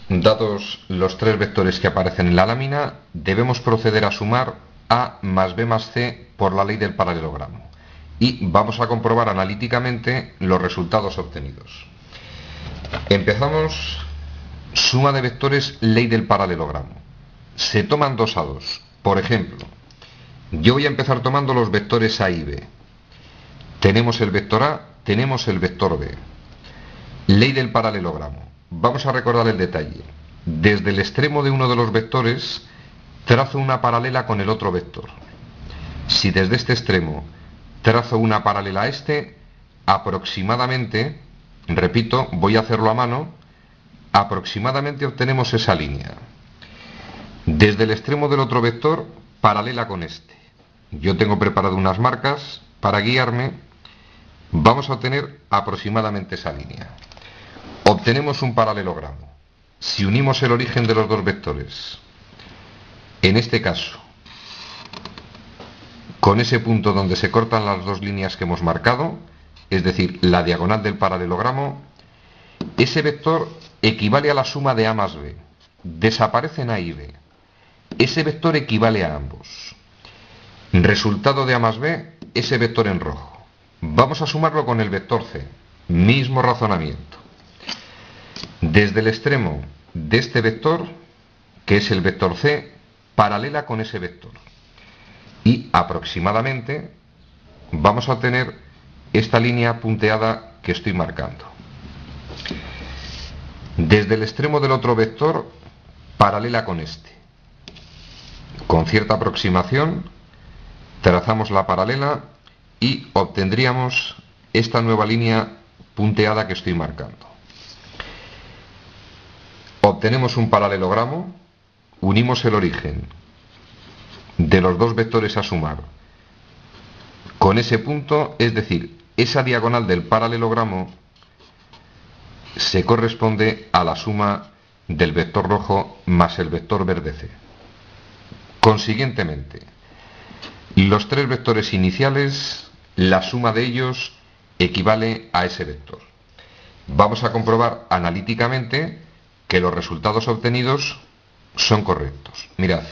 Dados los tres vectores que aparecen en la lámina, debemos proceder a sumar A más B más C por la ley del paralelogramo. Y vamos a comprobar analíticamente los resultados obtenidos. Empezamos. Suma de vectores, ley del paralelogramo. Se toman 2 a 2. Por ejemplo, yo voy a empezar tomando los vectores A y B. Tenemos el vector A, tenemos el vector B. Ley del paralelogramo. Vamos a recordar el detalle. Desde el extremo de uno de los vectores trazo una paralela con el otro vector. Si desde este extremo trazo una paralela a este, aproximadamente, repito, voy a hacerlo a mano, aproximadamente obtenemos esa línea. Desde el extremo del otro vector, paralela con este. Yo tengo preparado unas marcas para guiarme. Vamos a obtener aproximadamente esa línea. Obtenemos un paralelogramo. Si unimos el origen de los dos vectores, en este caso, con ese punto donde se cortan las dos líneas que hemos marcado, es decir, la diagonal del paralelogramo, ese vector equivale a la suma de A más B. Desaparecen A y B. Ese vector equivale a ambos. Resultado de A más B, ese vector en rojo. Vamos a sumarlo con el vector C. Mismo razonamiento. Desde el extremo de este vector, que es el vector C, paralela con ese vector. Y aproximadamente vamos a obtener esta línea punteada que estoy marcando. Desde el extremo del otro vector, paralela con este. Con cierta aproximación, trazamos la paralela y obtendríamos esta nueva línea punteada que estoy marcando. Obtenemos un paralelogramo, unimos el origen de los dos vectores a sumar con ese punto, es decir, esa diagonal del paralelogramo se corresponde a la suma del vector rojo más el vector verde C. Consiguientemente, los tres vectores iniciales, la suma de ellos equivale a ese vector. Vamos a comprobar analíticamente que los resultados obtenidos son correctos. Mirad,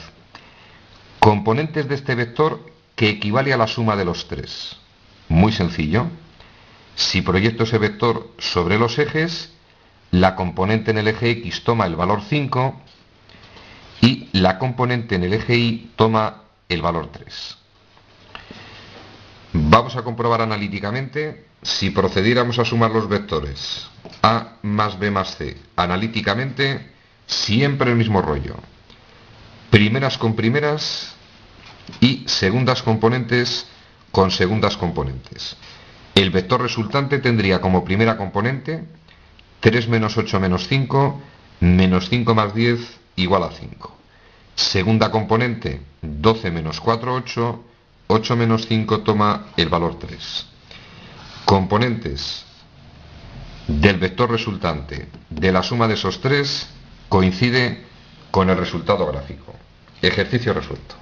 componentes de este vector que equivale a la suma de los tres. Muy sencillo. Si proyecto ese vector sobre los ejes, la componente en el eje X toma el valor 5 y la componente en el eje Y toma el valor 3. Vamos a comprobar analíticamente si procediéramos a sumar los vectores A más B más C. Analíticamente, siempre el mismo rollo. Primeras con primeras y segundas componentes con segundas componentes. El vector resultante tendría como primera componente 3 menos 8 menos 5, menos 5 más 10 igual a 5. Segunda componente, 12 menos 4, 8, 8 menos 5 toma el valor 3. Componentes del vector resultante de la suma de esos tres coincide con el resultado gráfico. Ejercicio resuelto.